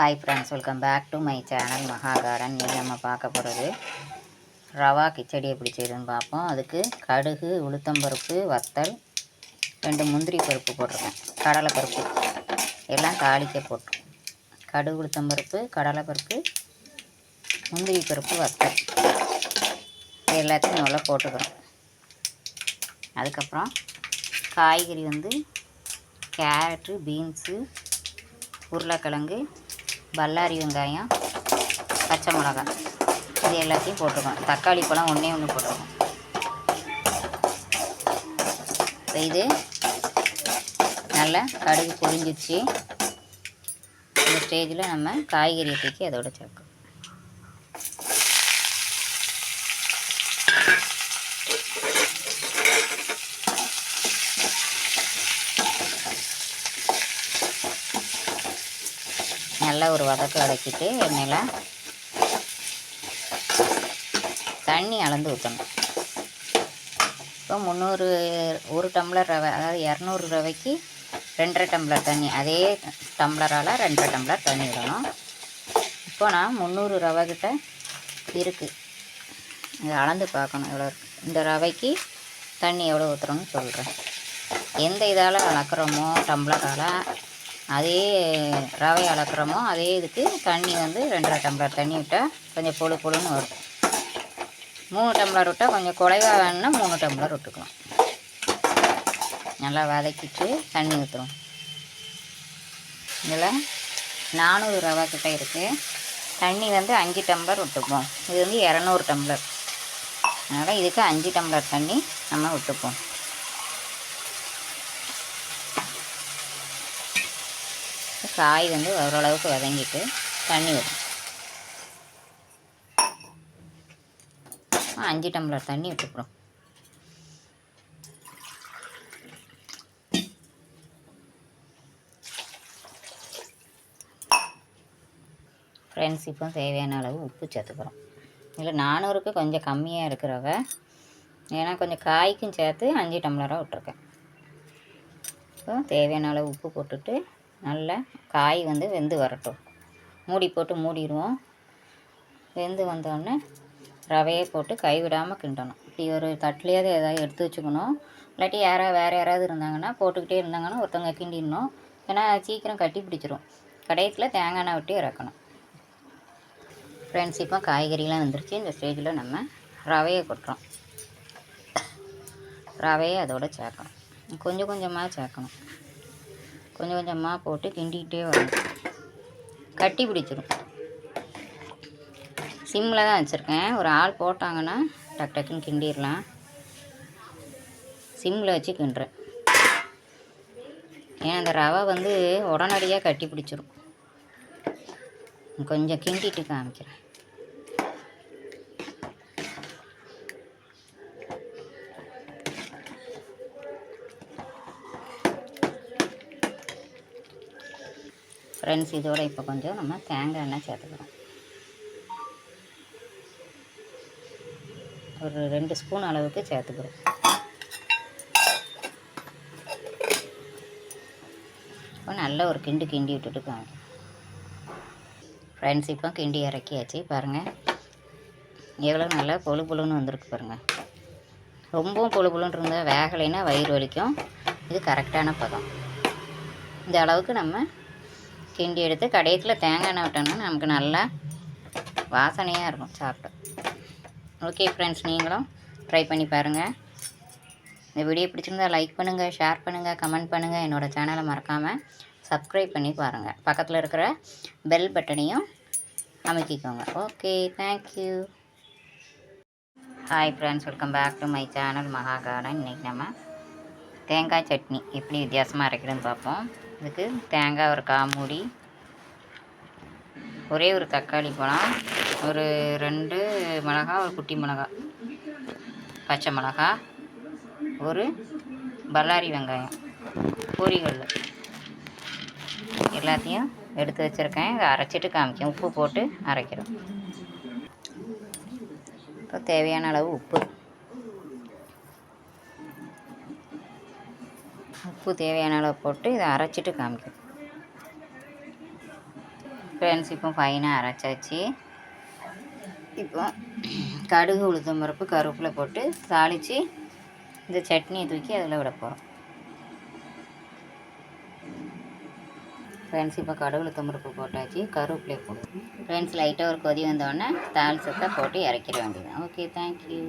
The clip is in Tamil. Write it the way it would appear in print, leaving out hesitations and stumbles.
Hi friends, welcome back to my channel Maha garden. இன்றைக்கி நம்ம பார்க்க போகிறது ரவா கிச்சடி எப்படி செய்யுதுன்னு பார்ப்போம். அதுக்கு கடுகு, உளுத்தம்பருப்பு, வத்தல், 2 முந்திரி பருப்பு போட்டிருக்கேன், கடலைப்பருப்பு எல்லாம் தாளிக்க போட்டோம். கடுகு, உளுத்தம்பருப்பு, கடலைப்பருப்பு, முந்திரி பருப்பு, வத்தல் எல்லாத்தையும் நல்லா போட்டுக்கிறோம். அதுக்கப்புறம் காய்கறி கேரட்டு, பீன்ஸு, உருளைக்கிழங்கு, பல்லாரி வெங்காயம், பச்சை மிளகாய் இது எல்லாத்தையும் போட்டுக்கணும். தக்காளி பழம் ஒன்றே போட்டுக்கணும். இப்போ இது நல்லா கடுகு பொரிஞ்சிச்சு. இந்த ஸ்டேஜில் நம்ம காய்கறியை தூக்கி அதோட சேர்க்கணும். நல்லா ஒரு வதக்கு வதக்கிட்டு எண்ணெயில் தண்ணி அளந்து ஊற்றணும். இப்போ 1 டம்ளர் ரவை, அதாவது 200 ரவைக்கு 2.5 டம்ளர் தண்ணி, அதே டம்ளரால் 2.5 டம்ளர் தண்ணி விடணும். இப்போ நான் 300 ரவை கிட்ட இருக்குது, இதை அளந்து பார்க்கணும் எவ்வளோ இருக்குது. இந்த ரவைக்கு தண்ணி எவ்வளோ ஊற்றுறோன்னு சொல்கிறேன். எந்த இதால் அளக்குறோமோ டம்ளரால், அதே ரவை அளக்குறோமோ அதே இதுக்கு தண்ணி 2.5 டம்ளர் தண்ணி விட்டால் கொஞ்சம் பொழுன்னு வரும். 3 டம்ளர் விட்டால் கொஞ்சம் குறைவாக வேணும்னா 3 டம்ளர் விட்டுக்கலாம். நல்லா வதக்கிட்டு தண்ணி ஊற்றுறோம். இதில் 400 ரவை கிட்ட இருக்குது, தண்ணி 5 டம்ளர் விட்டுப்போம். இது 200 டம்ளர், அதனால் இதுக்கு 5 டம்ளர் தண்ணி நம்ம விட்டுப்போம். காய் ஓரளவுக்கு வதங்கிட்டு தண்ணி வரும். 5 டம்ளர் தண்ணி விட்டுக்கிறோம். ஃப்ரெண்ட்ஸ், இப்போ தேவையான அளவு உப்பு சேர்த்துக்கிறோம். இதில் 400க்கு கொஞ்சம் கம்மியாக இருக்கிறவ, ஏன்னா கொஞ்சம் காய்க்கும் சேர்த்து 5 டம்ளராக விட்டுருக்கேன். இப்போ தேவையான அளவு உப்பு போட்டுட்டு நல்லா காய் வெந்து வரட்டும். மூடி போட்டு மூடிடுவோம். வெந்து வந்தோடனே ரவையை போட்டு கைவிடாமல் கிண்டணும். இப்படி ஒரு தட்டிலையாவது ஏதாவது எடுத்து வச்சுக்கணும். இல்லாட்டி வேறு யாராவது இருந்தாங்கன்னா போட்டுக்கிட்டே இருந்தாங்கன்னா ஒருத்தவங்க கிண்டிடணும். ஏன்னா சீக்கிரம் கட்டி பிடிச்சிரும். கடைசியில் தேங்காய் எண்ணெய் விட்டு இறக்கணும். ஃப்ரெண்ட்ஸ், இப்போ காய்கறிலாம் வந்துருச்சு. இந்த ஸ்டேஜில் நம்ம ரவையை கொட்டுறோம். ரவையை அதோடு சேர்க்கணும். கொஞ்சம் கொஞ்சமாக சேர்க்கணும். கொஞ்சம் கொஞ்சமாக போட்டு கிண்டிக்கிட்டே வரணும். கட்டி பிடிச்சிடும். சிம்மில் தான் வச்சுருக்கேன். ஒரு ஆள் போட்டாங்கன்னா டக் டக்குன்னு கிண்டிடலாம். சிம்மில் வச்சு கிண்டுறேன். ஏன்னா அந்த ரவை உடனடியாக கட்டி பிடிச்சிரும். கொஞ்சம் கிண்டிட்டு காமிக்கிறேன். ஃப்ரெண்ட்ஸ், இதோட இப்போ கொஞ்சம் நம்ம தேங்காய் எண்ணெய் சேர்த்துக்கிறோம். ஒரு 2 ஸ்பூன் அளவுக்கு சேர்த்துக்கிறோம். இப்போ நல்ல ஒரு கிண்டி விட்டுட்டு காமிக்கிறோம். ஃப்ரெண்ட்ஸ், இப்போ கிண்டி இறக்கியாச்சு. பாருங்கள் எவ்வளோ நல்லா பொழுன்னு வந்திருக்கு பாருங்கள். ரொம்பவும் பொழுன்னு இருந்தால் வேகலைன்னா வயிறு வலிக்கும். இது கரெக்டான பதம். இந்த அளவுக்கு நம்ம கிண்டி எடுத்து கடைசியில் தேங்காய் எண்ணெய் விட்டோம்னா நமக்கு நல்லா வாசனையாக இருக்கும் சாப்பிட்டா. ஓகே ஃப்ரெண்ட்ஸ், நீங்களும் ட்ரை பண்ணி பாருங்கள். இந்த வீடியோ பிடிச்சிருந்தால் லைக் பண்ணுங்கள், ஷேர் பண்ணுங்கள், கமெண்ட் பண்ணுங்கள். என்னோடய சேனலை மறக்காமல் சப்ஸ்கிரைப் பண்ணி பாருங்கள். பக்கத்தில் இருக்கிற பெல் பட்டனையும் அமைக்கிக்கோங்க. Okay, thank you. Hi friends, welcome back to my channel Maha garden. இன்றைக்கி நம்ம தேங்காய் சட்னி எப்படி வித்தியாசமாக அரைக்கிறதுன்னு பார்ப்போம். இதுக்கு தேங்காய் ஒரு 1/4 மூடி, ஒரே ஒரு தக்காளி பழம், ஒரு 2 மிளகா, ஒரு குட்டி மிளகா, பச்சை மிளகா, ஒரு பல்லாரி வெங்காயம், பொரிகல் எல்லாத்தையும் எடுத்து வச்சுருக்கேன். இதை அரைச்சிட்டு காமிக்கேன். உப்பு போட்டு அரைக்கிறோம். இப்போ தேவையான அளவு உப்பு தேவையான அளவு போட்டு இதை அரைச்சிட்டு காமிக்கிறோம். ஃப்ரெண்ட்ஸ் இப்போ ஃபைனாக அரைச்சாச்சு. இப்போ கடுகு, உளுத்தம் பருப்பு, கருவேப்பிலை போட்டு தாளித்து இந்த சட்னியை தூக்கி அதில் விட போகிறோம். ஃப்ரெண்ட்ஸ் இப்போ கடுகு, உளுத்தம் பருப்பு போட்டாச்சு, கருவேப்பிலை போடும். ஃப்ரெண்ட்ஸ் லைட்டாக ஒரு கொதி வந்தோடனே தாளிச்சத்தை போட்டு இறக்கிற வேண்டியது. Okay, thank you.